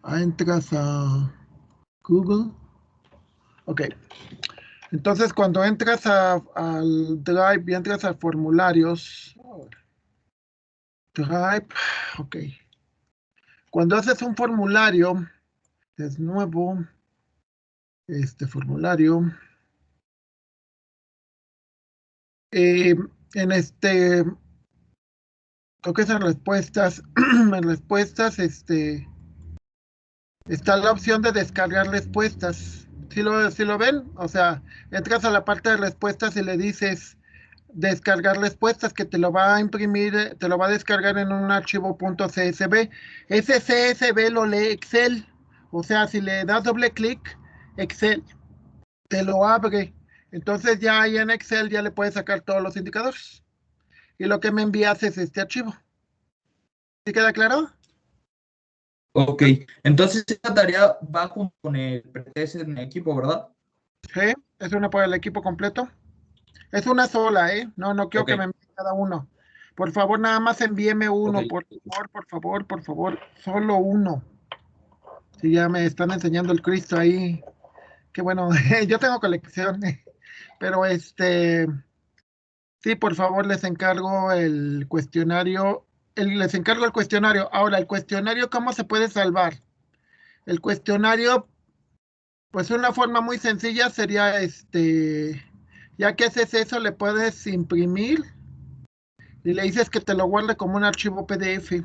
Entras a Google. Ok. Entonces, cuando entras al Drive y entras a formularios, Drive, ok. Cuando haces un formulario, es nuevo, este formulario, en creo que es en respuestas, en respuestas, está la opción de descargar respuestas. Si lo ven? O sea, entras a la parte de respuestas y le dices descargar respuestas, que te lo va a imprimir, te lo va a descargar en un archivo .csv. Ese CSV lo lee Excel. O sea, si le das doble clic, Excel te lo abre. Entonces ya ahí en Excel ya le puedes sacar todos los indicadores. Y lo que me envías es este archivo. ¿Sí queda claro? Ok, entonces esta tarea va junto con el pretest en equipo, ¿verdad? Sí, es una para el equipo completo. Es una sola, ¿eh? No quiero Ok, que me envíe cada uno. Por favor, nada más envíeme ok. uno, por favor, solo uno. Si ya me están enseñando el Cristo ahí. Qué bueno, yo tengo colección, pero sí, por favor, les encargo el cuestionario. Les encargo el cuestionario. Ahora, el cuestionario, ¿cómo se puede salvar? El cuestionario, pues una forma muy sencilla sería ya que haces eso, le puedes imprimir y le dices que te lo guarde como un archivo PDF.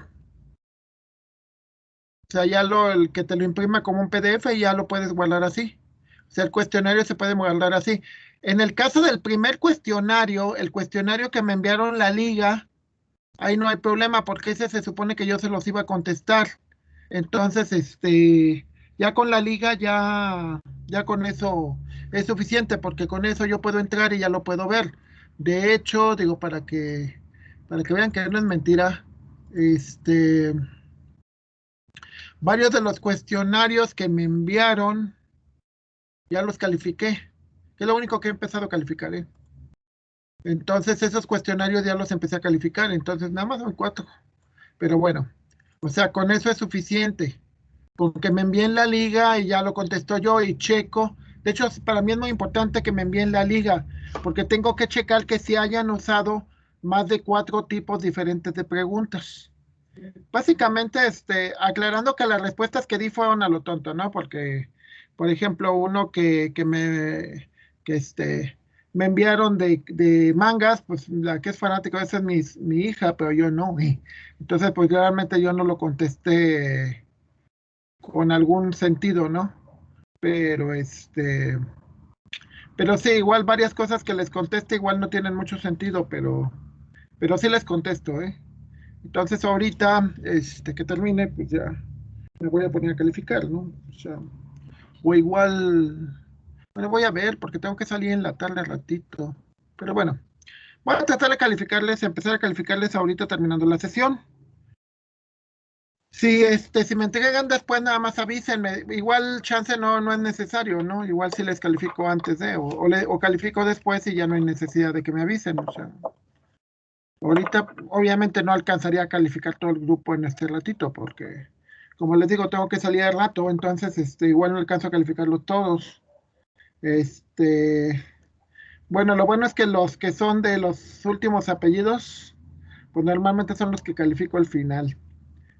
O sea, el que te lo imprima como un PDF y ya lo puedes guardar así. O sea, el cuestionario se puede guardar así. En el caso del primer cuestionario, el cuestionario que me enviaron la liga, ahí no hay problema porque ese se supone que yo se los iba a contestar. Entonces, ya con la liga ya con eso es suficiente porque con eso yo puedo entrar y ya lo puedo ver. De hecho, digo, para que vean que no es mentira, varios de los cuestionarios que me enviaron ya los califiqué. Es lo único que he empezado a calificar, ¿eh? Entonces esos cuestionarios ya los empecé a calificar, entonces nada más son 4. Pero bueno, o sea, con eso es suficiente. Porque me envíen la liga y ya lo contesto yo y checo. De hecho, para mí es muy importante que me envíen la liga, porque tengo que checar que si hayan usado más de 4 tipos diferentes de preguntas. Básicamente, aclarando que las respuestas que di fueron a lo tonto, ¿no? Porque, por ejemplo, uno que me enviaron de mangas, pues la que es fanática, esa es mi hija, pero yo no. Entonces, pues realmente yo no lo contesté con algún sentido, ¿no? Pero pero sí, igual varias cosas que les conteste igual no tienen mucho sentido, pero sí les contesto, ¿eh? Entonces ahorita, que termine, pues ya me voy a poner a calificar, ¿no? O igual, bueno, voy a ver porque tengo que salir en la tarde ratito. Pero bueno, voy a tratar de calificarles, empezar a calificarles ahorita terminando la sesión. Sí, si me entregan después, nada más avísenme. Igual chance no es necesario, ¿no? Igual si les califico antes o califico después y ya no hay necesidad de que me avisen. O sea, ahorita obviamente no alcanzaría a calificar todo el grupo en este ratito, porque como les digo, tengo que salir al rato, entonces igual no alcanzo a calificarlos todos. Bueno, lo bueno es que los que son de los últimos apellidos, pues normalmente son los que califico al final.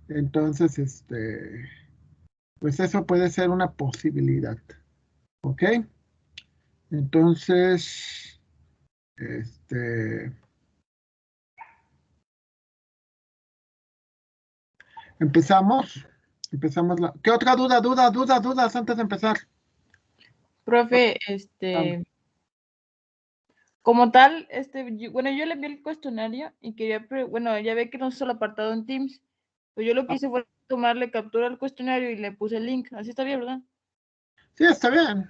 Entonces, pues eso puede ser una posibilidad. ¿Ok? Entonces, empezamos. ¿Qué otra dudas antes de empezar? Profe, como tal, bueno, yo le envié el cuestionario y quería, bueno, ya ve que no usa el apartado en Teams, pues yo lo que hice fue tomarle captura al cuestionario y le puse el link. Así está bien, ¿verdad? Sí, está bien.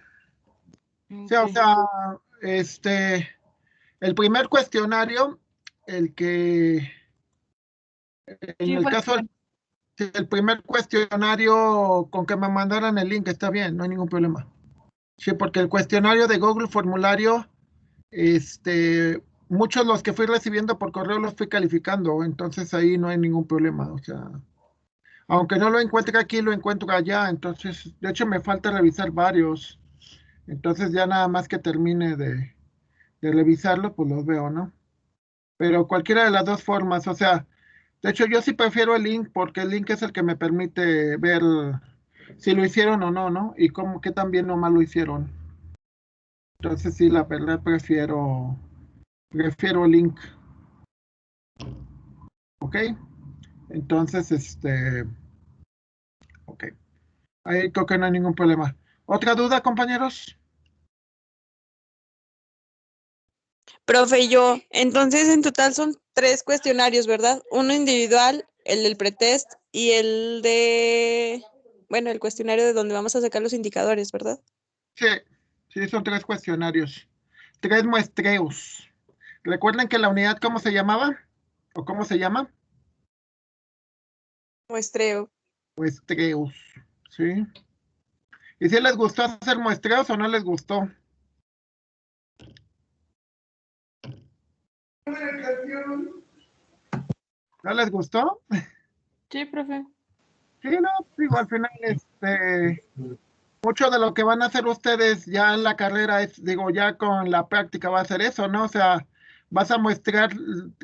Sí, o Ok. sea, el primer cuestionario, en Sí, el fue caso del primer cuestionario, con que me mandaran el link, está bien, no hay ningún problema. Sí, porque el cuestionario de Google Formulario, muchos los que fui recibiendo por correo los fui calificando, entonces ahí no hay ningún problema, o sea, aunque no lo encuentre aquí, lo encuentro allá, entonces, de hecho me falta revisar varios, entonces ya nada más que termine de revisarlo, pues los veo, ¿no? Pero cualquiera de las dos formas, o sea, de hecho yo sí prefiero el link porque el link es el que me permite ver si lo hicieron o no, ¿no? Y cómo, qué tan bien o mal lo hicieron. Entonces sí, la verdad prefiero link, ¿ok? Entonces, ok. Ahí creo que no hay ningún problema. ¿Otra duda, compañeros? Profe, yo, entonces en total son 3 cuestionarios, ¿verdad? Uno individual, el del pretest y el de, bueno, el cuestionario de donde vamos a sacar los indicadores, ¿verdad? Sí, sí, son 3 cuestionarios. 3 muestreos. ¿Recuerdan que la unidad cómo se llamaba? ¿O cómo se llama? Muestreo. Muestreos, ¿sí? ¿Y si les gustó hacer muestreos o no les gustó? ¿No les gustó? Sí, profe. Sí, no, digo, al final, mucho de lo que van a hacer ustedes ya en la carrera es, digo, ya con la práctica va a ser eso, ¿no? O sea, vas a mostrar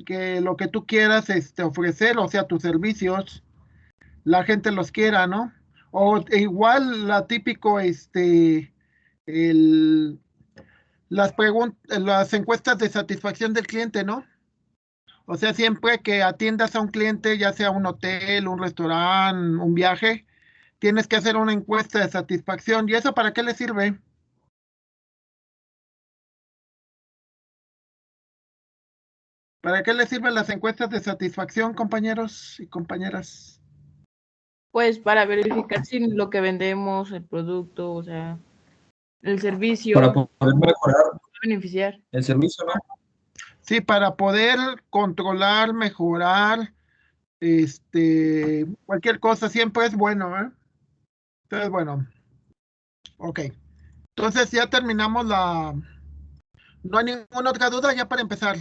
que lo que tú quieras, ofrecer, o sea, tus servicios, la gente los quiera, ¿no? O igual la típico, el, las encuestas de satisfacción del cliente, ¿no? O sea, siempre que atiendas a un cliente, ya sea un hotel, un restaurante, un viaje, tienes que hacer una encuesta de satisfacción. ¿Y eso para qué le sirve? ¿Para qué le sirven las encuestas de satisfacción, compañeros y compañeras? Pues para verificar si lo que vendemos, el producto, o sea, el servicio, Para poder mejorar va a beneficiar. el servicio, ¿no? Sí, para poder controlar, mejorar, cualquier cosa siempre es bueno, ¿eh? Entonces, bueno, ok. Entonces ya terminamos la... ¿No hay ninguna otra duda ya para empezar?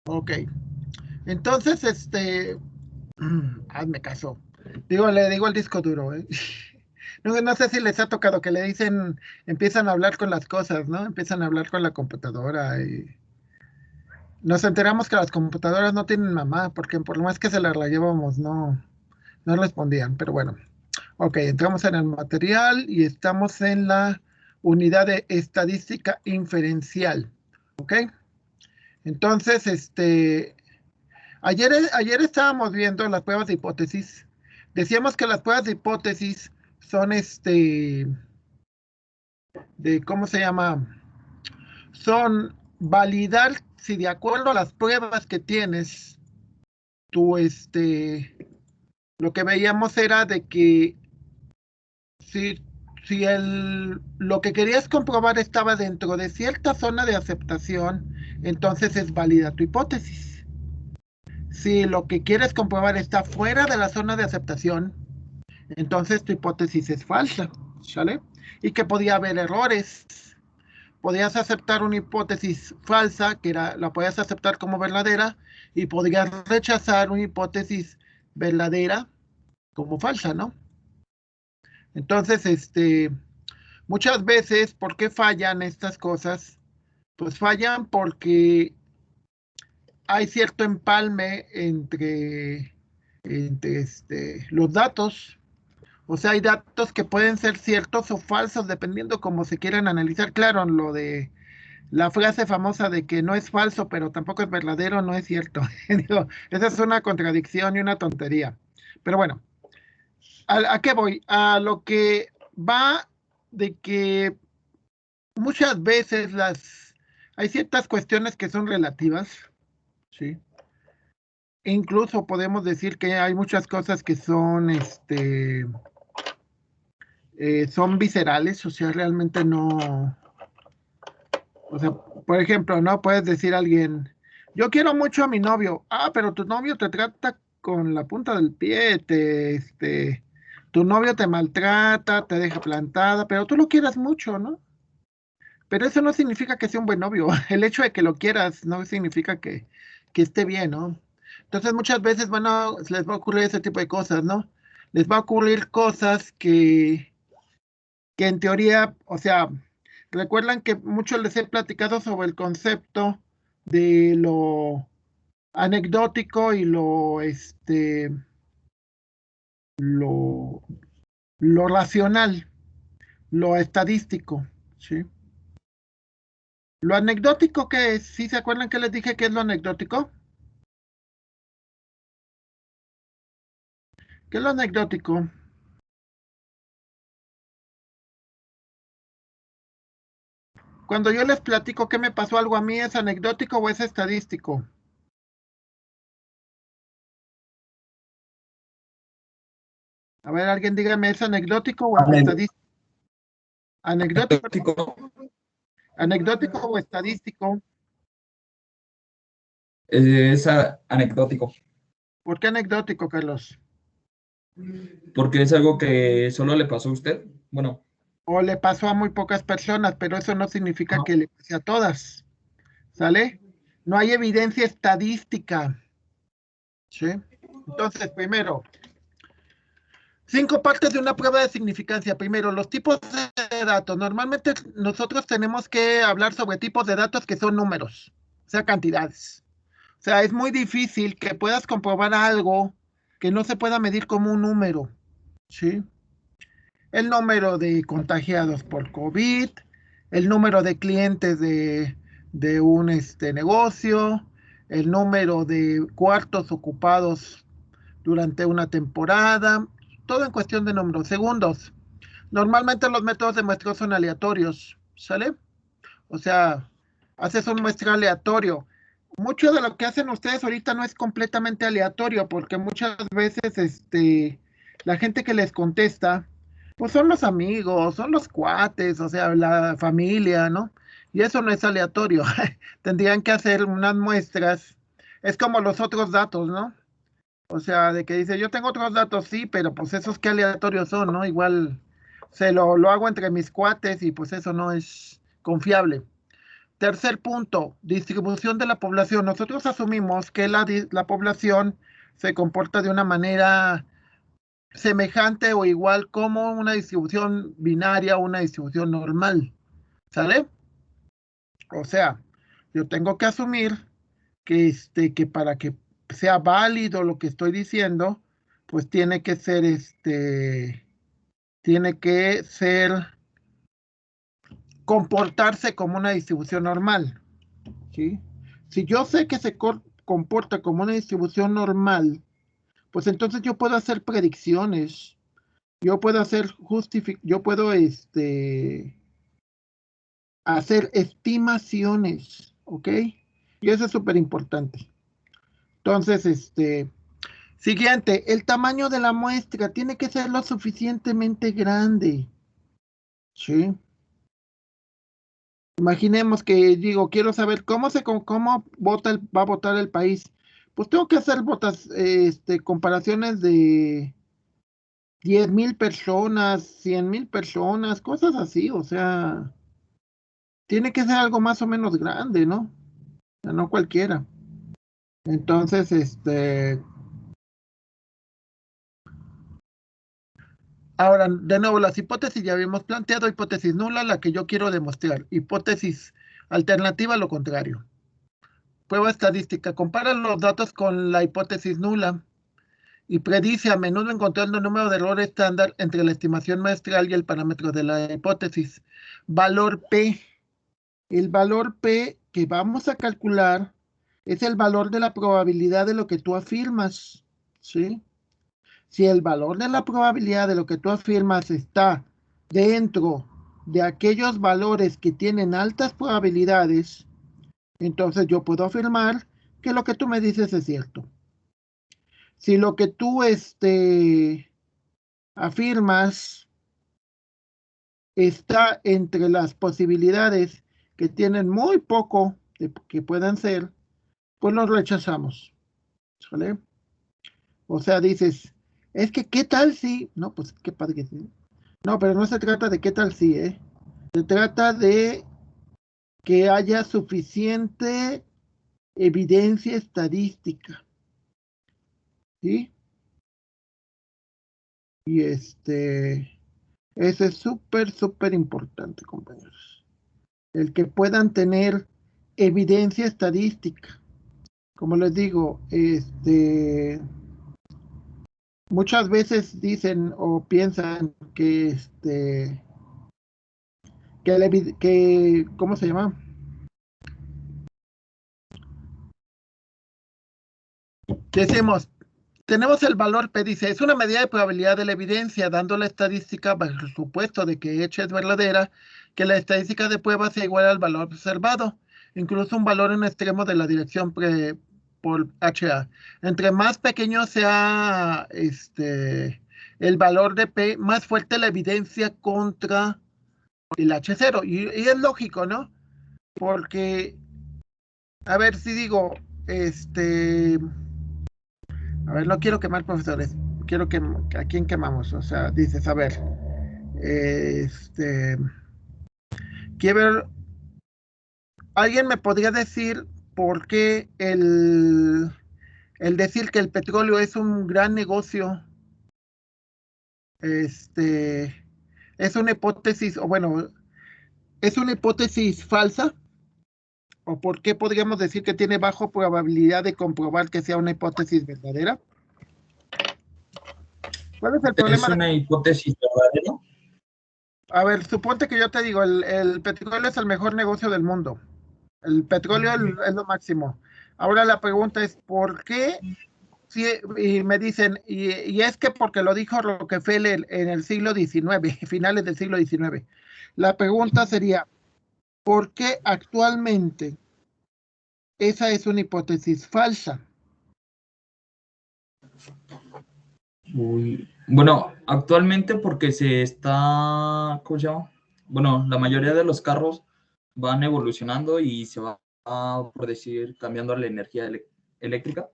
Ok. Entonces, hazme caso. Digo, le digo el disco duro, ¿eh? No sé si les ha tocado que le dicen, empiezan a hablar con las cosas, ¿no? Empiezan a hablar con la computadora y nos enteramos que las computadoras no tienen mamá, porque por lo más que se las la llevamos, no respondían, pero bueno. Ok, entramos en el material y estamos en la unidad de estadística inferencial, ¿ok? Entonces, ayer estábamos viendo las pruebas de hipótesis. Decíamos que las pruebas de hipótesis son ¿cómo se llama? Son validar si de acuerdo a las pruebas que tienes, tú, lo que veíamos era de que si, lo que querías comprobar estaba dentro de cierta zona de aceptación, entonces es válida tu hipótesis. Si lo que quieres comprobar está fuera de la zona de aceptación, entonces tu hipótesis es falsa, ¿sale? Y que podía haber errores. Podías aceptar una hipótesis falsa, que la podías aceptar como verdadera, y podías rechazar una hipótesis verdadera como falsa, ¿no? Entonces, muchas veces, ¿por qué fallan estas cosas? Pues fallan porque hay cierto empalme entre los datos. O sea, hay datos que pueden ser ciertos o falsos dependiendo cómo se quieran analizar. Claro, lo de la frase famosa de que no es falso, pero tampoco es verdadero, no es cierto. Digo, esa es una contradicción y una tontería. Pero bueno, ¿a qué voy? A lo que va de que muchas veces hay ciertas cuestiones que son relativas, ¿sí? E incluso podemos decir que hay muchas cosas que son viscerales, o sea, realmente no, o sea, por ejemplo, no puedes decir a alguien, yo quiero mucho a mi novio, pero tu novio te trata con la punta del pie, Tu novio te maltrata, te deja plantada, pero tú lo quieras mucho, ¿no? Pero eso no significa que sea un buen novio. El hecho de que lo quieras no significa que esté bien, ¿no? Entonces muchas veces, bueno, les va a ocurrir ese tipo de cosas, ¿no? Les va a ocurrir cosas que en teoría, o sea, recuerdan que mucho les he platicado sobre el concepto de lo anecdótico y lo, lo racional, lo estadístico, ¿sí? Lo anecdótico, ¿qué es? ¿Sí se acuerdan que les dije que es lo anecdótico? ¿Qué es lo anecdótico? Cuando yo les platico qué me pasó algo a mí, ¿es anecdótico o es estadístico? A ver, alguien dígame, ¿es anecdótico o es estadístico? ¿Anecdótico? Anecdótico, ¿Anecdótico o estadístico? es anecdótico, ¿Por qué anecdótico, Carlos? porque es algo que solo le pasó a usted. Bueno, O le pasó a muy pocas personas, pero eso no significa ajá. que le pase a todas, ¿sale? No hay evidencia estadística, ¿sí? Entonces, primero, 5 partes de una prueba de significancia. Primero, los tipos de datos. Normalmente nosotros tenemos que hablar sobre tipos de datos que son números, o sea, cantidades. O sea, es muy difícil que puedas comprobar algo que no se pueda medir como un número, ¿sí? El número de contagiados por COVID, el número de clientes de un negocio, el número de cuartos ocupados durante una temporada, todo en cuestión de números. Segundos, normalmente los métodos de muestreo son aleatorios, ¿sale? O sea, haces un muestreo aleatorio. Mucho de lo que hacen ustedes ahorita no es completamente aleatorio, porque muchas veces la gente que les contesta, pues son los amigos, son los cuates, o sea, la familia, ¿no? Y eso no es aleatorio. Tendrían que hacer unas muestras. Es como los otros datos, ¿no? O sea, de que dice, yo tengo otros datos, sí, pero pues esos qué aleatorios son, ¿no? Igual lo hago entre mis cuates y pues eso no es confiable. Tercer punto, distribución de la población. Nosotros asumimos que la población se comporta de una manera semejante o igual como una distribución binaria o una distribución normal, ¿sale? O sea, yo tengo que asumir que para que sea válido lo que estoy diciendo, pues tiene que ser, comportarse como una distribución normal, ¿sí? Si yo sé que se comporta como una distribución normal, pues entonces yo puedo hacer predicciones, yo puedo hacer estimaciones, ¿ok? Y eso es súper importante. Entonces, siguiente, el tamaño de la muestra tiene que ser lo suficientemente grande, ¿sí? Imaginemos que digo, quiero saber cómo va a votar el país. Pues tengo que hacer comparaciones de 10,000 personas, 100,000 personas, cosas así, o sea, tiene que ser algo más o menos grande, ¿no? O sea, no cualquiera. Entonces, ahora, de nuevo, las hipótesis ya habíamos planteado, hipótesis nula, la que yo quiero demostrar. Hipótesis alternativa, lo contrario. Prueba estadística, compara los datos con la hipótesis nula y predice a menudo encontrando el número de error estándar entre la estimación muestral y el parámetro de la hipótesis. Valor P. El valor P que vamos a calcular es el valor de la probabilidad de lo que tú afirmas, ¿sí? Si el valor de la probabilidad de lo que tú afirmas está dentro de aquellos valores que tienen altas probabilidades, entonces yo puedo afirmar que lo que tú me dices es cierto. Si lo que tú afirmas está entre las posibilidades que tienen muy poco de que puedan ser, pues los rechazamos, ¿sale? O sea, dices, Es que, ¿qué tal si? No, pues, qué padre que sí. No, pero no se trata de qué tal si, ¿eh? Se trata de que haya suficiente evidencia estadística, ¿sí? Y eso es súper, súper importante, compañeros. El que puedan tener evidencia estadística. Como les digo, muchas veces dicen o piensan que ¿cómo se llama? Decimos, tenemos el valor P, dice, es una medida de probabilidad de la evidencia, dando la estadística bajo el supuesto de que hecha es verdadera, que la estadística de prueba sea igual al valor observado, incluso un valor en extremo de la dirección por HA. Entre más pequeño sea el valor de P, más fuerte la evidencia contra el H0. Y es lógico, ¿no? Porque, a ver si digo, a ver, no quiero quemar profesores. Quiero que a quién quemamos. O sea, dices, a ver, quiero, ¿alguien me podría decir por qué el decir que el petróleo es un gran negocio, es una hipótesis, o bueno, es una hipótesis falsa? ¿O por qué podríamos decir que tiene baja probabilidad de comprobar que sea una hipótesis verdadera? ¿Cuál es el problema? ¿Es una hipótesis verdadera? A ver, suponte que yo te digo, el petróleo es el mejor negocio del mundo. El petróleo es lo máximo. Ahora la pregunta es, ¿por qué? Y me dicen, y es que porque lo dijo Rockefeller en el siglo XIX, finales del siglo XIX. La pregunta sería, ¿por qué actualmente esa es una hipótesis falsa? Bueno, actualmente porque se está, ¿cómo se llama? Bueno, la mayoría de los carros van evolucionando y se va, por decir, cambiando a la energía eléctrica.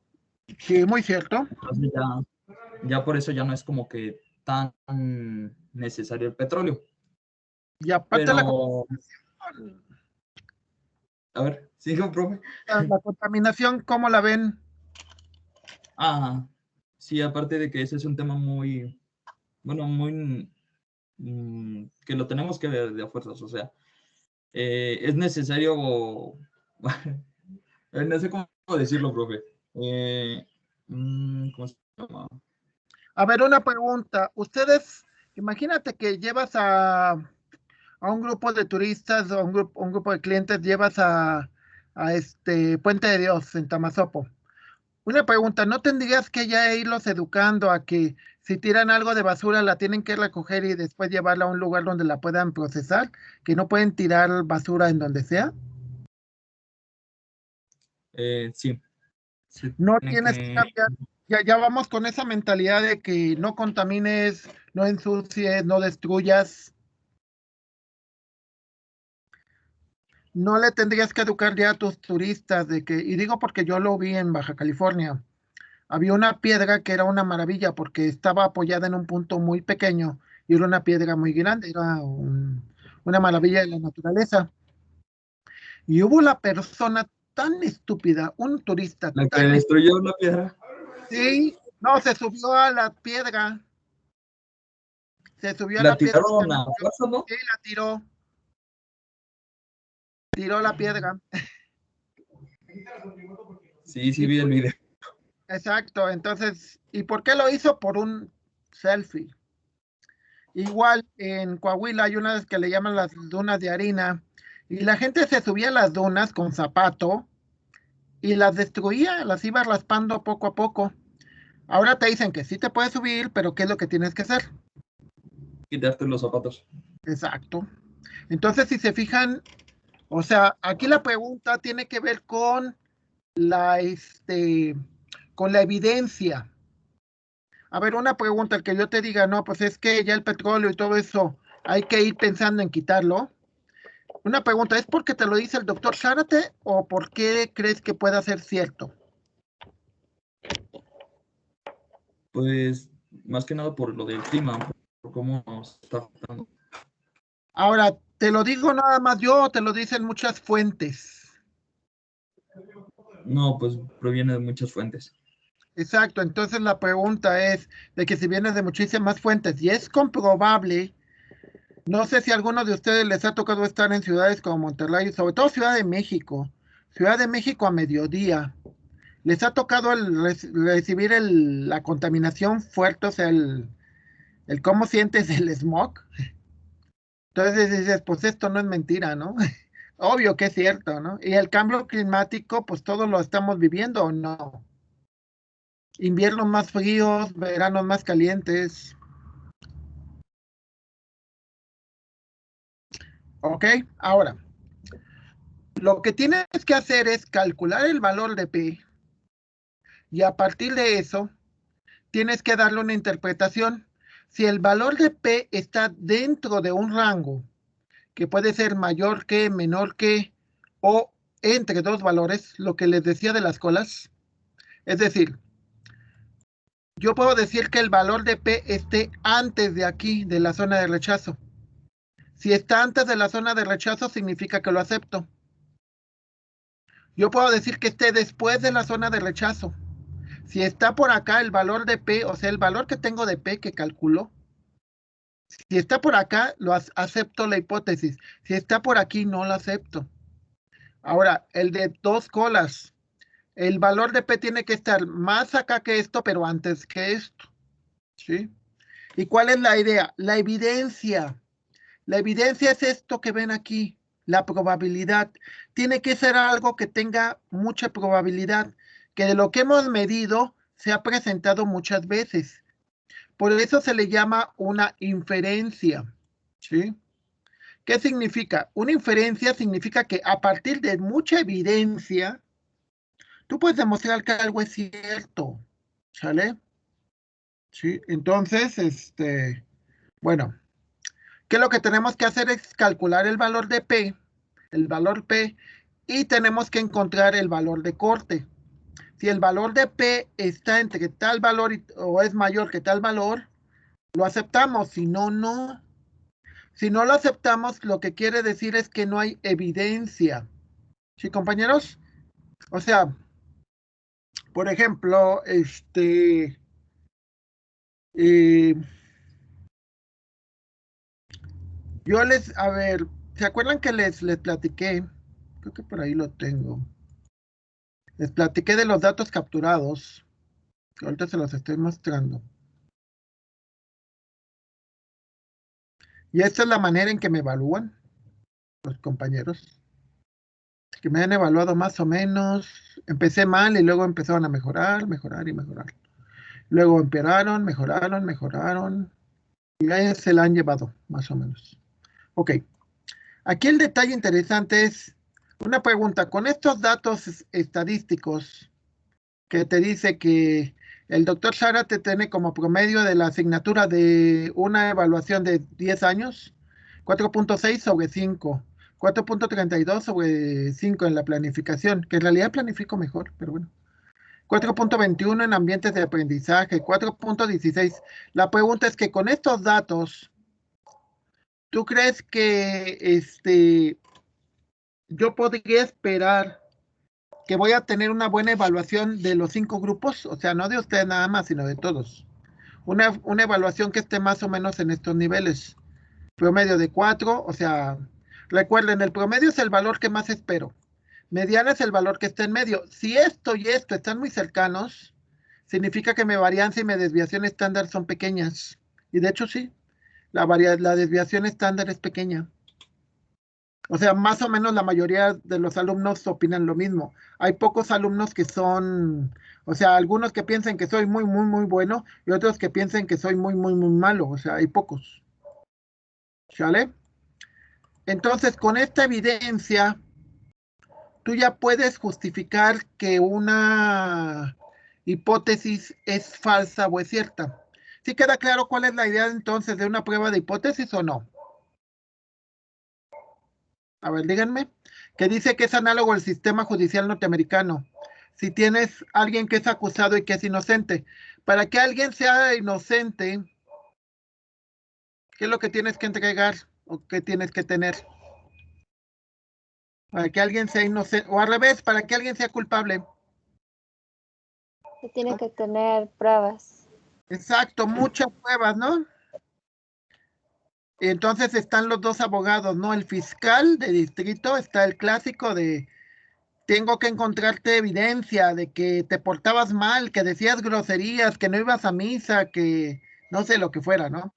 Sí, muy cierto. Entonces ya por eso ya no es como que tan necesario el petróleo. Y aparte Pero, a ver, sigue, profe. la contaminación, ¿cómo la ven? Sí, aparte de que ese es un tema muy, bueno, muy, que lo tenemos que ver de a fuerzas, o sea, es necesario, no sé cómo decirlo, profe. ¿Cómo se llama? A ver, una pregunta. Ustedes, imagínate que llevas a un grupo de turistas o un grupo de clientes, llevas a Puente de Dios en Tamazopo. Una pregunta, ¿no tendrías que ya irlos educando a que si tiran algo de basura la tienen que recoger y después llevarla a un lugar donde la puedan procesar? Que no pueden tirar basura en donde sea. Sí. Sí, No tiene tienes que cambiar. Ya vamos con esa mentalidad de que no contamines, no ensucies, no destruyas. No le tendrías que educar ya a tus turistas de que, y digo porque yo lo vi en Baja California. Había una piedra que era una maravilla porque estaba apoyada en un punto muy pequeño y era una piedra muy grande, era una maravilla de la naturaleza. Y hubo la persona tan estúpida, un turista La que tan destruyó la piedra. sí, no, se subió a la piedra, se subió a La la piedra, tiraron a fuerza, ¿no? y la tiró la piedra. Sí, Y vi el video. exacto, entonces, ¿y por qué lo hizo? Por un selfie. Igual en Coahuila hay unas que le llaman las dunas de harina y la gente se subía a las dunas con zapato y las destruía, las iba raspando poco a poco. Ahora te dicen que sí te puedes subir, pero ¿qué es lo que tienes que hacer? Quitarte los zapatos. Exacto. Entonces, si se fijan, o sea, aquí la pregunta tiene que ver con con la evidencia. A ver, una pregunta, el que yo te diga, no, pues es que ya el petróleo y todo eso, hay que ir pensando en quitarlo. Una pregunta, ¿es porque te lo dice el doctor Zárate o por qué crees que pueda ser cierto? Pues más que nada por lo del clima, por cómo nos está afectando. Ahora, ¿te lo digo nada más yo o te lo dicen muchas fuentes? No, pues proviene de muchas fuentes. Exacto, entonces la pregunta es de que si viene de muchísimas fuentes y es comprobable, no sé si a alguno de ustedes les ha tocado estar en ciudades como Monterrey, sobre todo Ciudad de México a mediodía, les ha tocado recibir la contaminación fuerte, o sea, el cómo sientes el smog. Entonces dices, pues esto no es mentira, ¿no? Obvio que es cierto, ¿no? Y el cambio climático, pues todos lo estamos viviendo, ¿o no? Inviernos más fríos, veranos más calientes. ¿Ok? Ahora, lo que tienes que hacer es calcular el valor de P y a partir de eso tienes que darle una interpretación. Si el valor de P está dentro de un rango que puede ser mayor que, menor que o entre dos valores, lo que les decía de las colas, es decir, yo puedo decir que el valor de P esté antes de aquí, de la zona de rechazo. Si está antes de la zona de rechazo, significa que lo acepto. Yo puedo decir que esté después de la zona de rechazo. Si está por acá el valor de P, o sea, el valor que tengo de P que calculo, si está por acá, acepto la hipótesis. Si está por aquí, no lo acepto. Ahora, el de dos colas. El valor de P tiene que estar más acá que esto, pero antes que esto. ¿Sí? ¿Y cuál es la idea? La evidencia. La evidencia es esto que ven aquí, la probabilidad. Tiene que ser algo que tenga mucha probabilidad, que de lo que hemos medido se ha presentado muchas veces. Por eso se le llama una inferencia. ¿Sí? ¿Qué significa? Una inferencia significa que a partir de mucha evidencia, tú puedes demostrar que algo es cierto. ¿Sale? Sí, entonces, bueno, ¿qué es lo que tenemos que hacer? Es calcular el valor de P, el valor P, y tenemos que encontrar el valor de corte. Si el valor de P está entre tal valor o es mayor que tal valor, lo aceptamos, si no, no. Si no lo aceptamos, lo que quiere decir es que no hay evidencia. ¿Sí, compañeros? O sea, por ejemplo, a ver, ¿se acuerdan que les platiqué? Creo que por ahí lo tengo. Les platiqué de los datos capturados, que ahorita se los estoy mostrando. Y esta es la manera en que me evalúan los compañeros, que me han evaluado más o menos. Empecé mal y luego empezaron a mejorar, mejorar y mejorar. Luego empeoraron, mejoraron, mejoraron. Y ahí se la han llevado, más o menos. Ok. Aquí el detalle interesante es una pregunta. Con estos datos estadísticos que te dice que el doctor Zárate tiene como promedio de la asignatura de una evaluación de 10 años, 4.6 sobre 5, 4.32 sobre 5 en la planificación, que en realidad planifico mejor, pero bueno. 4.21 en ambientes de aprendizaje, 4.16. La pregunta es que con estos datos, ¿tú crees que yo podría esperar que voy a tener una buena evaluación de los 5 grupos? O sea, no de ustedes nada más, sino de todos. Una evaluación que esté más o menos en estos niveles. Promedio de 4, o sea, recuerden, el promedio es el valor que más espero. Mediana es el valor que está en medio. Si esto y esto están muy cercanos, significa que mi varianza y mi desviación estándar son pequeñas. Y de hecho sí, la desviación estándar es pequeña. O sea, más o menos la mayoría de los alumnos opinan lo mismo. Hay pocos alumnos que son, o sea, algunos que piensan que soy muy, muy, muy bueno y otros que piensan que soy muy, muy, muy malo. O sea, hay pocos. ¿Sale? Entonces, con esta evidencia, tú ya puedes justificar que una hipótesis es falsa o es cierta. ¿Sí queda claro cuál es la idea entonces de una prueba de hipótesis o no? A ver, díganme, que dice que es análogo al sistema judicial norteamericano. Si tienes alguien que es acusado y que es inocente, Para que alguien sea inocente, ¿qué es lo que tienes que entregar o qué tienes que tener? Para que alguien sea inocente, o al revés, para que alguien sea culpable. Se tiene que tener pruebas. Exacto, muchas pruebas, ¿no? Entonces están los dos abogados, ¿no? El fiscal de distrito, está el clásico de tengo que encontrarte evidencia de que te portabas mal, que decías groserías, que no ibas a misa, que no sé lo que fuera, ¿no?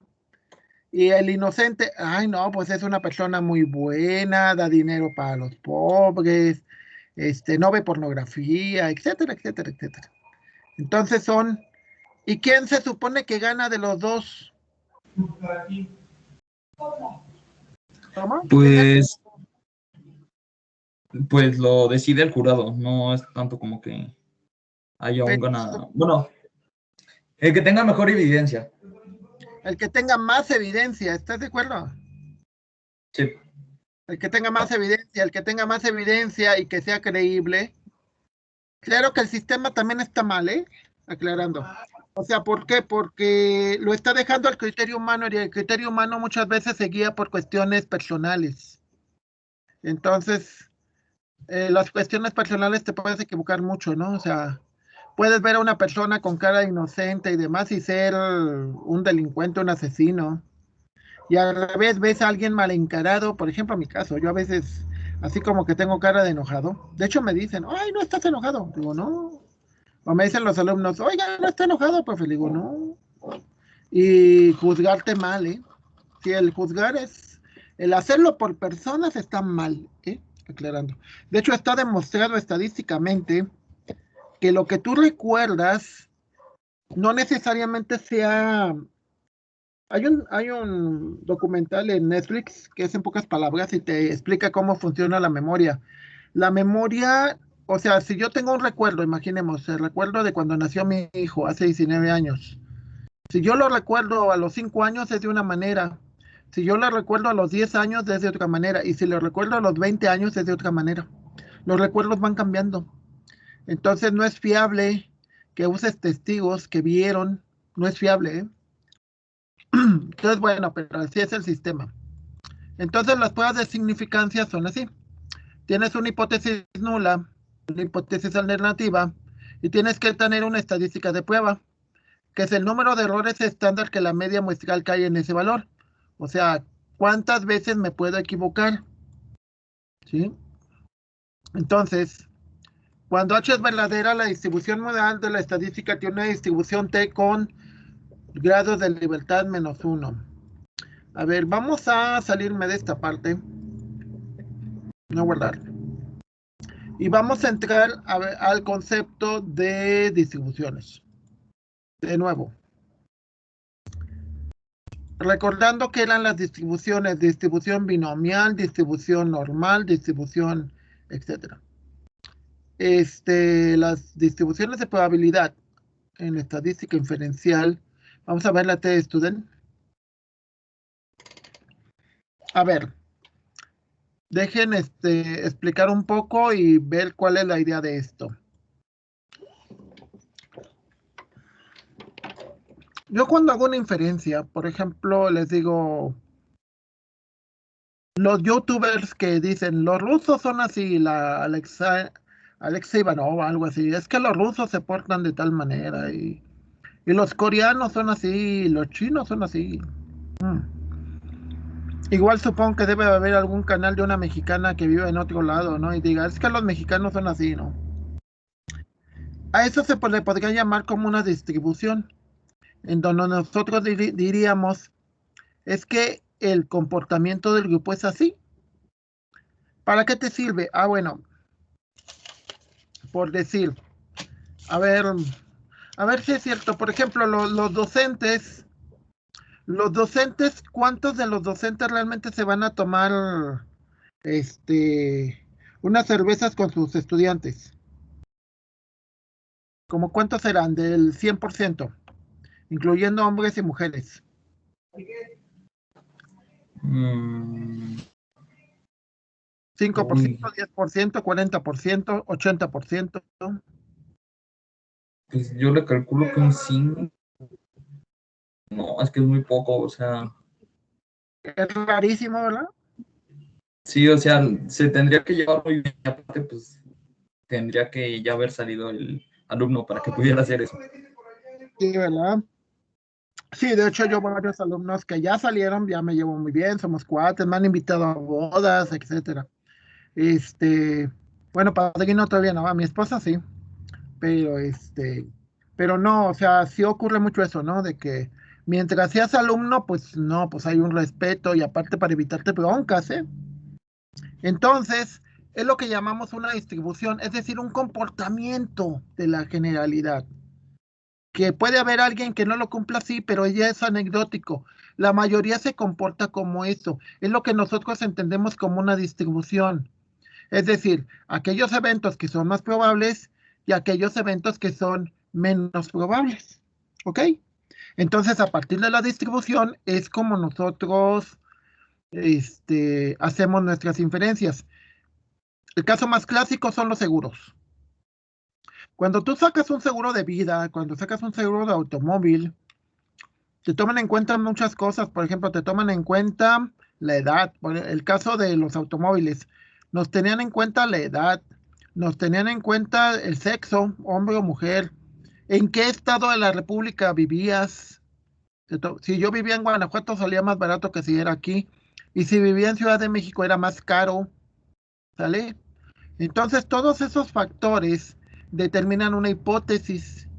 Y el inocente, ay no, pues es una persona muy buena, da dinero para los pobres, no ve pornografía, etcétera, etcétera, etcétera. Entonces son, ¿y quién se supone que gana de los dos? ¿Cómo? Pues lo decide el jurado, no es tanto como que haya un ganador. Bueno, el que tenga mejor evidencia. El que tenga más evidencia, ¿estás de acuerdo? Sí. El que tenga más evidencia y que sea creíble. Claro que el sistema también está mal, ¿eh? Aclarando. O sea, ¿por qué? Porque lo está dejando al criterio humano y el criterio humano muchas veces se guía por cuestiones personales. Entonces, las cuestiones personales te puedes equivocar mucho, ¿no? O sea, puedes ver a una persona con cara inocente y demás y ser un delincuente, un asesino. Y al revés, ves a alguien mal encarado, por ejemplo, en mi caso, yo a veces, así como que tengo cara de enojado. De hecho, me dicen, ay, no estás enojado. Digo, no. O me dicen los alumnos, oiga, no está enojado, profe. Le digo, no. Y juzgarte mal, ¿eh? Si el juzgar es, el hacerlo por personas está mal, ¿eh? Aclarando. De hecho, está demostrado estadísticamente que lo que tú recuerdas no necesariamente sea. Hay un documental en Netflix que es en pocas palabras y te explica cómo funciona la memoria. La memoria, o sea, si yo tengo un recuerdo, imaginemos, el recuerdo de cuando nació mi hijo hace 19 años. Si yo lo recuerdo a los 5 años es de una manera. Si yo lo recuerdo a los 10 años es de otra manera. Y si lo recuerdo a los 20 años es de otra manera. Los recuerdos van cambiando. Entonces no es fiable que uses testigos que vieron. No es fiable, ¿eh? Entonces, bueno, pero así es el sistema. Entonces, las pruebas de significancia son así. Tienes una hipótesis nula, una hipótesis alternativa, y tienes que tener una estadística de prueba, que es el número de errores estándar que la media muestral cae en ese valor. O sea, ¿cuántas veces me puedo equivocar? ¿Sí? Entonces, cuando H es verdadera, la distribución modal de la estadística tiene una distribución T con grados de libertad -1. A ver, vamos a salirme de esta parte. No guardar. Y vamos a entrar al concepto de distribuciones. De nuevo. Recordando que eran las distribuciones, distribución binomial, distribución normal, distribución, etc. Las distribuciones de probabilidad en estadística inferencial. Vamos a ver la T-Student. A ver. Dejen explicar un poco y ver cuál es la idea de esto. Yo cuando hago una inferencia, por ejemplo, les digo, los youtubers que dicen, los rusos son así, la Alexa Ivanova, algo así, es que los rusos se portan de tal manera y los coreanos son así, los chinos son así. Igual supongo que debe haber algún canal de una mexicana que vive en otro lado, ¿no? Y diga, es que los mexicanos son así, ¿no? A eso se le podría llamar como una distribución, en donde nosotros diríamos, es que el comportamiento del grupo es así. ¿Para qué te sirve? Ah, bueno, por decir, a ver si es cierto. Por ejemplo, los docentes, ¿cuántos de los docentes realmente se van a tomar unas cervezas con sus estudiantes? ¿Cómo cuántos serán? Del 100%, incluyendo hombres y mujeres. 5%, 10%, 40%, 80%. Pues yo le calculo que un 5. No, es que es muy poco, o sea, Es rarísimo, ¿verdad? sí, o sea, se tendría que llevar muy bien. Y aparte, pues tendría que ya haber salido el alumno para que pudiera hacer eso. Sí, ¿verdad? Sí, de hecho yo varios alumnos que ya salieron, ya me llevo muy bien, somos cuates, me han invitado a bodas, etcétera. Bueno, padrino todavía no, a mi esposa sí, pero pero no, o sea, sí ocurre mucho eso, ¿no? De que mientras seas alumno, pues no, pues hay un respeto y aparte para evitarte broncas, ¿eh? Entonces, es lo que llamamos una distribución, es decir, un comportamiento de la generalidad. Que puede haber alguien que no lo cumpla así, pero ella es anecdótico. La mayoría se comporta como eso. Es lo que nosotros entendemos como una distribución. Es decir, aquellos eventos que son más probables y aquellos eventos que son menos probables. ¿Ok? Entonces, a partir de la distribución es como nosotros hacemos nuestras inferencias. El caso más clásico son los seguros. Cuando tú sacas un seguro de vida, cuando sacas un seguro de automóvil, te toman en cuenta muchas cosas. Por ejemplo, te toman en cuenta la edad. Por el caso de los automóviles, nos tenían en cuenta la edad, nos tenían en cuenta el sexo, hombre o mujer, en qué estado de la República vivías. Si yo vivía en Guanajuato salía más barato que si era aquí. Y si vivía en Ciudad de México era más caro, ¿sale? Entonces, todos esos factores determinan una hipótesis.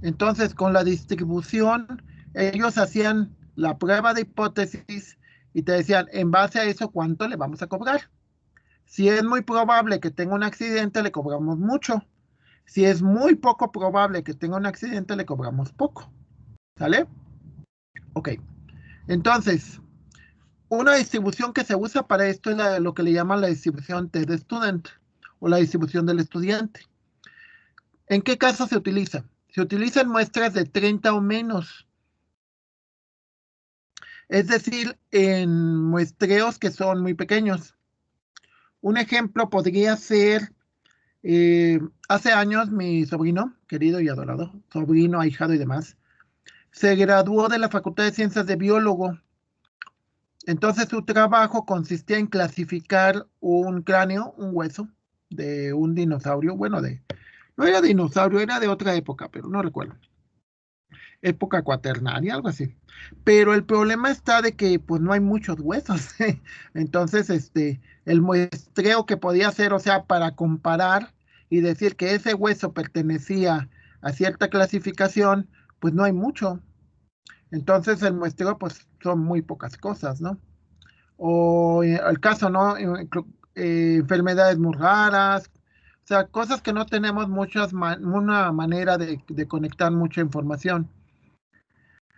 Entonces, con la distribución, ellos hacían la prueba de hipótesis y te decían, en base a eso, ¿cuánto le vamos a cobrar? Si es muy probable que tenga un accidente, le cobramos mucho. Si es muy poco probable que tenga un accidente, le cobramos poco. ¿Sale? Ok. Entonces, una distribución que se usa para esto es lo que le llaman la distribución T-de-Student o la distribución del estudiante. ¿En qué caso se utiliza? Se utilizan muestras de 30 o menos. Es decir, en muestreos que son muy pequeños. Un ejemplo podría ser, hace años mi sobrino, querido y adorado, sobrino, ahijado y demás, se graduó de la Facultad de Ciencias de Biólogo. Entonces su trabajo consistía en clasificar un cráneo, un hueso de un dinosaurio, no era dinosaurio, era de otra época, pero no recuerdo. Época cuaternaria, algo así. Pero el problema está de que pues no hay muchos huesos. Entonces, el muestreo que podía hacer, o sea, para comparar y decir que ese hueso pertenecía a cierta clasificación, pues no hay mucho. Entonces, el muestreo, pues son muy pocas cosas, ¿no? O el caso, ¿no? Enfermedades muy raras, o sea, cosas que no tenemos una manera de conectar mucha información.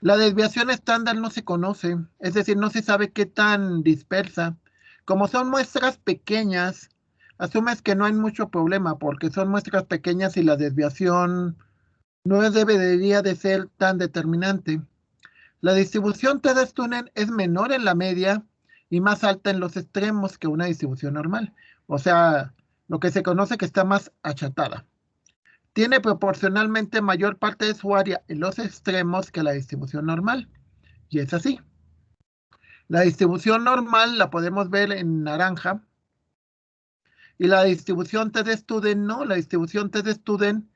La desviación estándar no se conoce, es decir, no se sabe qué tan dispersa. Como son muestras pequeñas, asumes que no hay mucho problema porque son muestras pequeñas y la desviación no debería de ser tan determinante. La distribución T-de-Student es menor en la media y más alta en los extremos que una distribución normal. O sea, lo que se conoce que está más achatada. Tiene proporcionalmente mayor parte de su área en los extremos que la distribución normal. Y es así. La distribución normal la podemos ver en naranja. Y la distribución T-de-Student no. La distribución T-de-Student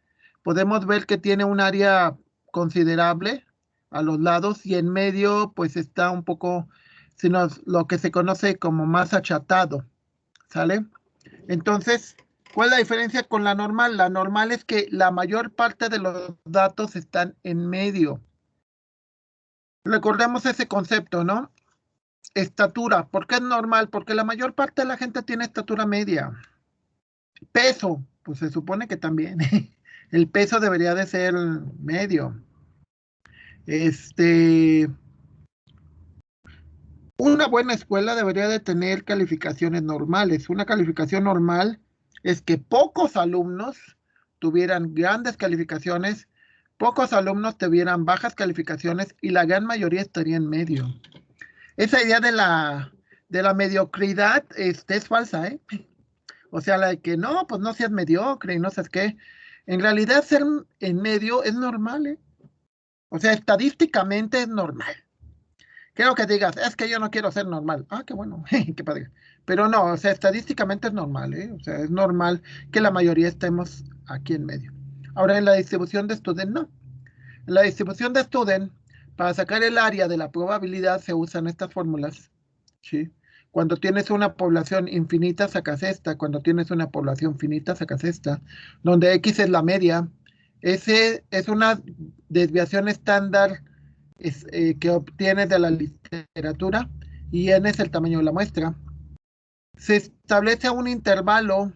podemos ver que tiene un área considerable a los lados y en medio pues está un poco, sino lo que se conoce como más achatado. ¿Sale? Entonces, ¿cuál es la diferencia con la normal? La normal es que la mayor parte de los datos están en medio. Recordemos ese concepto, ¿no? Estatura. ¿Por qué es normal? Porque la mayor parte de la gente tiene estatura media. Peso, pues se supone que también. El peso debería de ser medio. Una buena escuela debería de tener calificaciones normales. Una calificación normal es que pocos alumnos tuvieran grandes calificaciones, pocos alumnos tuvieran bajas calificaciones y la gran mayoría estaría en medio. Esa idea de la mediocridad es falsa, ¿eh? O sea, la de que no, pues no seas mediocre y no sé qué. En realidad ser en medio es normal, ¿eh? O sea, estadísticamente es normal. Quiero que digas, es que yo no quiero ser normal. Ah, qué bueno, qué padre. Pero no, o sea, estadísticamente es normal, ¿eh? O sea, es normal que la mayoría estemos aquí en medio. Ahora, en la distribución de student, no. En la distribución de student, para sacar el área de la probabilidad se usan estas fórmulas, ¿sí? Cuando tienes una población infinita, sacas esta. Cuando tienes una población finita, sacas esta. Donde X es la media. S es una desviación estándar que obtienes de la literatura y N es el tamaño de la muestra. Se establece un intervalo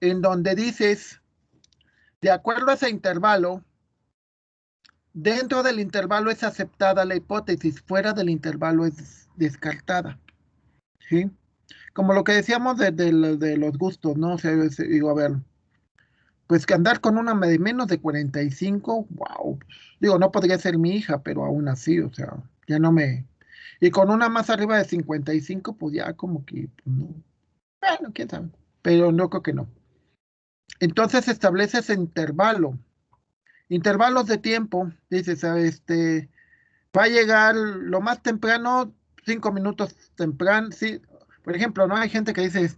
en donde dices, de acuerdo a ese intervalo, dentro del intervalo es aceptada la hipótesis, fuera del intervalo es descartada. ¿Sí? Como lo que decíamos de los gustos, ¿no? O sea, digo, a ver, pues que andar con una de menos de 45, wow. Digo, no podría ser mi hija, pero aún así, o sea, ya no me... Y con una más arriba de 55, pues ya como que, pues no. Bueno, quién sabe, pero no creo que no. Entonces se establece ese intervalo. Intervalos de tiempo, dices, va a llegar lo más temprano, 5 minutos temprano, sí. Por ejemplo, ¿no? Hay gente que dice,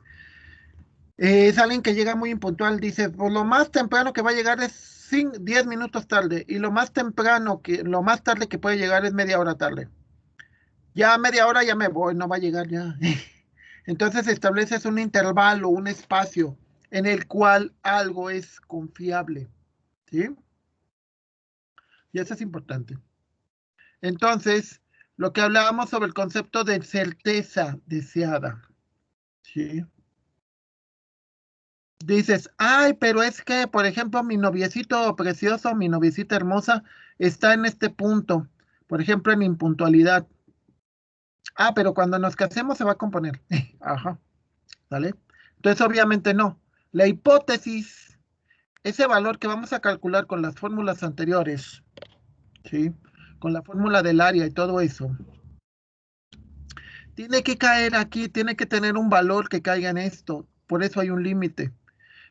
es alguien que llega muy impuntual, dice, pues lo más temprano que va a llegar es 10 minutos tarde, y lo más tarde que puede llegar es media hora tarde. Ya media hora ya me voy, no va a llegar ya. Entonces estableces un intervalo, un espacio en el cual algo es confiable, ¿sí? Y eso es importante. Entonces, lo que hablábamos sobre el concepto de certeza deseada, ¿sí? Dices, ay, pero es que, por ejemplo, mi noviecito precioso, mi noviecita hermosa, está en este punto, por ejemplo, en impuntualidad. Ah, pero cuando nos casemos se va a componer. Ajá, ¿vale? Entonces, obviamente no. La hipótesis, ese valor que vamos a calcular con las fórmulas anteriores, ¿sí? Con la fórmula del área y todo eso, tiene que caer aquí, tiene que tener un valor que caiga en esto. Por eso hay un límite.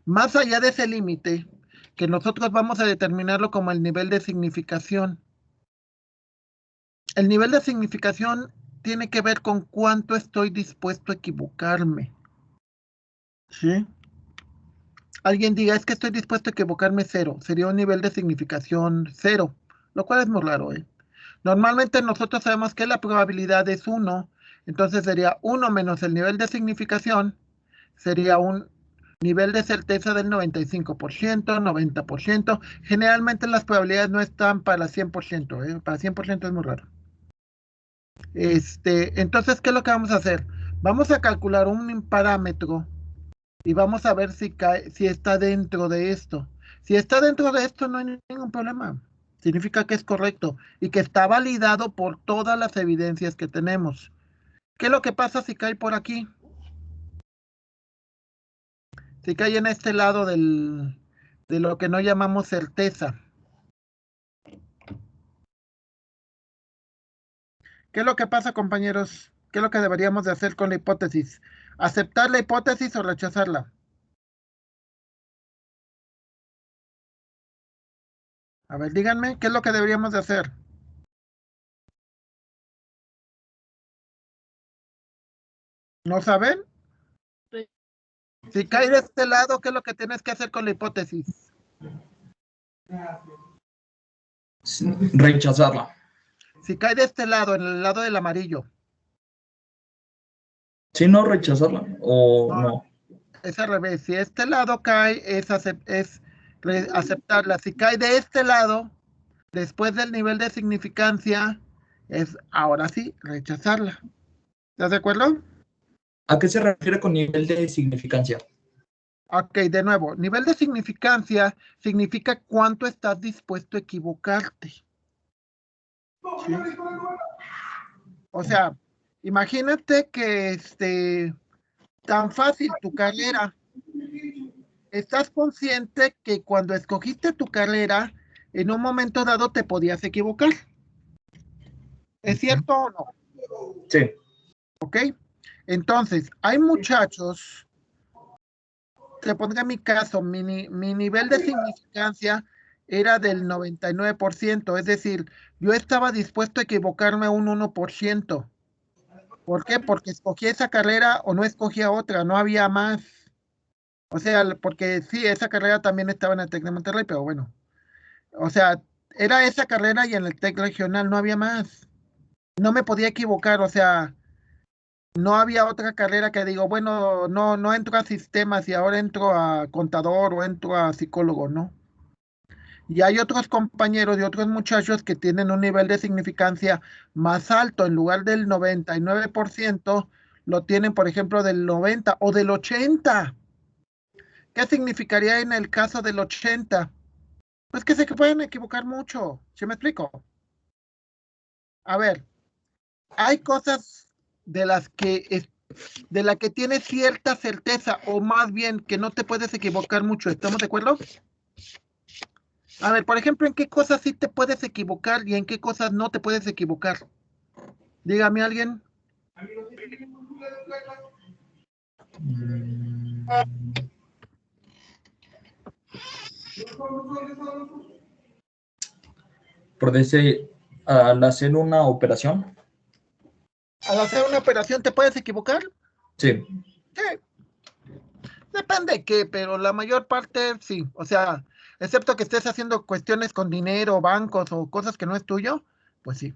Más allá de ese límite, que nosotros vamos a determinarlo como el nivel de significación. El nivel de significación tiene que ver con cuánto estoy dispuesto a equivocarme. ¿Sí? Alguien diga, es que estoy dispuesto a equivocarme 0. Sería un nivel de significación 0, lo cual es muy raro, ¿eh? Normalmente nosotros sabemos que la probabilidad es 1, entonces sería 1 menos el nivel de significación, sería un nivel de certeza del 95%, 90%. Generalmente las probabilidades no están para 100%, ¿eh? Para 100% es muy raro. Entonces, ¿qué es lo que vamos a hacer? Vamos a calcular un parámetro y vamos a ver si está dentro de esto. Si está dentro de esto, no hay ningún problema. Significa que es correcto y que está validado por todas las evidencias que tenemos. ¿Qué es lo que pasa si cae por aquí? Si cae en este lado de lo que no llamamos certeza. ¿Qué es lo que pasa, compañeros? ¿Qué es lo que deberíamos de hacer con la hipótesis? ¿Aceptar la hipótesis o rechazarla? A ver, díganme, ¿qué es lo que deberíamos de hacer? ¿No saben? Si cae de este lado, ¿qué es lo que tienes que hacer con la hipótesis? Rechazarla. Si cae de este lado, en el lado del amarillo. Sí, no rechazarla o no. Es al revés. Si este lado cae, es aceptarla. Si cae de este lado, después del nivel de significancia, es ahora sí rechazarla. ¿Estás de acuerdo? ¿A qué se refiere con nivel de significancia? Ok, de nuevo, nivel de significancia significa cuánto estás dispuesto a equivocarte. ¿Sí? O sea, imagínate que tan fácil tu carrera. ¿Estás consciente que cuando escogiste tu carrera, en un momento dado te podías equivocar? ¿Es cierto o no? Sí. ¿Ok? Entonces, hay muchachos te pondré mi caso, mi nivel de significancia era del 99%, es decir, yo estaba dispuesto a equivocarme un 1%. ¿Por qué? Porque escogí esa carrera o no escogía otra, no había más. O sea, porque sí, esa carrera también estaba en el TEC de Monterrey, pero bueno. O sea, era esa carrera y en el TEC regional no había más. No me podía equivocar, o sea, no había otra carrera que digo, bueno, no entro a sistemas y ahora entro a contador o entro a psicólogo, ¿no? Y hay otros compañeros y otros muchachos que tienen un nivel de significancia más alto, en lugar del 99%, lo tienen, por ejemplo, del 90 o del 80. ¿Qué significaría en el caso del 80? Pues que se pueden equivocar mucho, ¿sí me explico? A ver, hay cosas de las de la que tienes cierta certeza, o más bien que no te puedes equivocar mucho, ¿estamos de acuerdo? A ver, por ejemplo, ¿en qué cosas sí te puedes equivocar y en qué cosas no te puedes equivocar? Dígame alguien. Mm, Por decir, al hacer una operación, Al hacer una operación, ¿te puedes equivocar? sí. Sí, depende de qué, pero la mayor parte sí. O sea, excepto que estés haciendo cuestiones con dinero, bancos o cosas que no es tuyo, pues sí.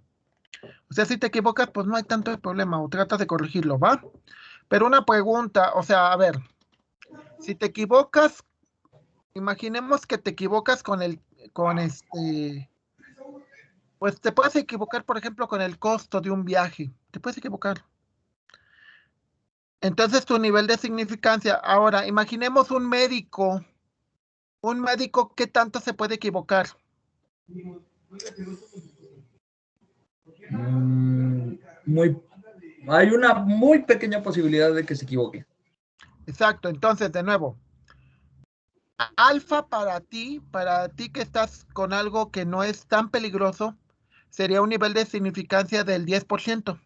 O sea, si te equivocas, pues no hay tanto problema o tratas de corregirlo, ¿va? Pero una pregunta, o sea, a ver, si te equivocas, imaginemos que te equivocas pues te puedes equivocar, por ejemplo, con el costo de un viaje. Te puedes equivocar. Entonces tu nivel de significancia. Ahora, imaginemos un médico. Un médico, ¿qué tanto se puede equivocar? Muy, hay una muy pequeña posibilidad de que se equivoque. Exacto. Entonces, de nuevo, alfa para ti que estás con algo que no es tan peligroso, sería un nivel de significancia del 10%.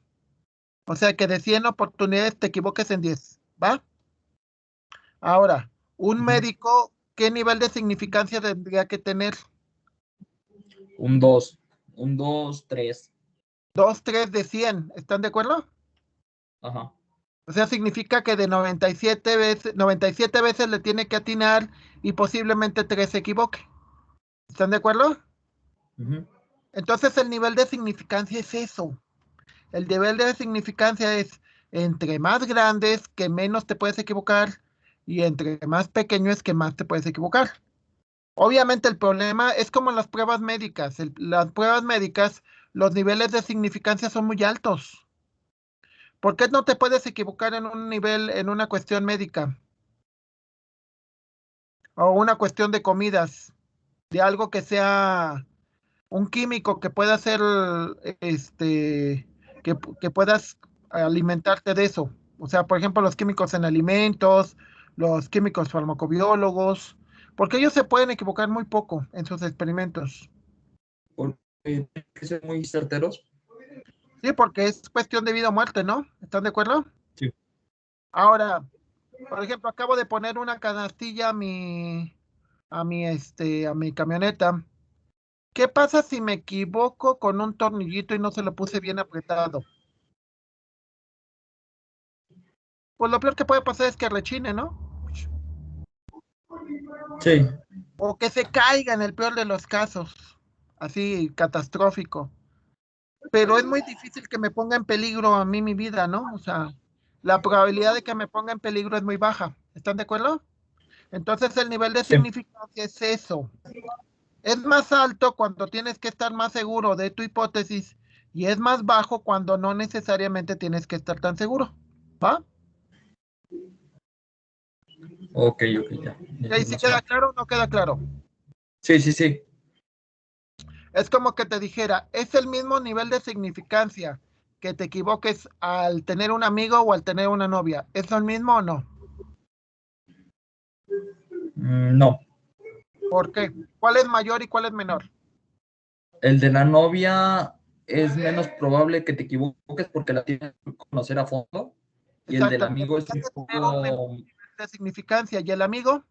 O sea que de 100 oportunidades te equivoques en 10, ¿va? Ahora, un médico, ¿qué nivel de significancia tendría que tener? Un 2, 3. 2, 3 de 100, ¿están de acuerdo? Ajá. O sea, significa que de 97 veces le tiene que atinar y posiblemente 3 se equivoque. ¿Están de acuerdo? Entonces el nivel de significancia es eso. El nivel de significancia es entre más grandes que menos te puedes equivocar y entre más pequeño es que más te puedes equivocar. Obviamente el problema es como las pruebas médicas. Las pruebas médicas, los niveles de significancia son muy altos. ¿Por qué no te puedes equivocar en un nivel, en una cuestión médica? O una cuestión de comidas, de algo que sea un químico que pueda ser, que puedas alimentarte de eso. O sea, por ejemplo, los químicos en alimentos, los químicos farmacobiólogos, porque ellos se pueden equivocar muy poco en sus experimentos. Porque tienen que ser muy certeros. Sí, porque es cuestión de vida o muerte, ¿no? ¿Están de acuerdo? Sí. Ahora, por ejemplo, acabo de poner una canastilla a mi camioneta. ¿Qué pasa si me equivoco con un tornillito y no se lo puse bien apretado? Pues lo peor que puede pasar es que rechine, ¿no? Sí. O que se caiga en el peor de los casos, así catastrófico. Pero es muy difícil que me ponga en peligro a mí mi vida, ¿no? O sea, la probabilidad de que me ponga en peligro es muy baja. ¿Están de acuerdo? Entonces el nivel de Sí. significancia es eso. Es más alto cuando tienes que estar más seguro de tu hipótesis y es más bajo cuando no necesariamente tienes que estar tan seguro. ¿Va? Ok, ya. ¿Y ahí sí queda claro o no queda claro? Sí, sí, sí. Es como que te dijera, es el mismo nivel de significancia que te equivoques al tener un amigo o al tener una novia. ¿Es lo mismo o no? No. ¿Por qué? ¿Cuál es mayor y cuál es menor? El de la novia es menos probable que te equivoques porque la tienes que conocer a fondo. Y el del Exacto. amigo es un Tendría que tener un menor. poco de significancia. ¿Y el amigo?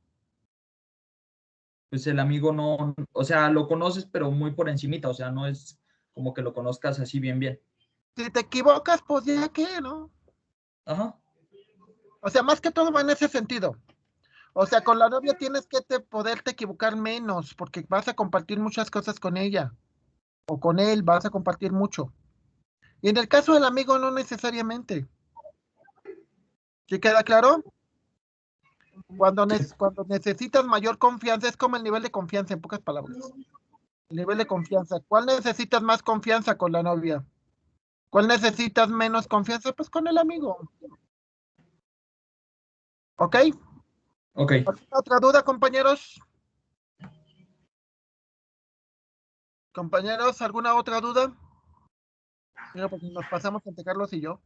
Pues el amigo no, o sea, lo conoces, pero muy por encimita, o sea, no es como que lo conozcas así bien, bien. Si te equivocas, pues ya que, ¿no? Ajá. O sea, más que todo va en ese sentido. O sea, con la novia tienes que poderte equivocar menos, porque vas a compartir muchas cosas con ella. O con él, vas a compartir mucho. Y en el caso del amigo, no necesariamente. ¿Sí queda claro? Cuando necesitas mayor confianza, es como el nivel de confianza, en pocas palabras. El nivel de confianza. ¿Cuál necesitas más confianza con la novia? ¿Cuál necesitas menos confianza? Pues con el amigo. ¿Ok? Ok. ¿Alguna otra duda, compañeros? Compañeros, ¿alguna otra duda? Mira, pues nos pasamos entre Carlos y yo.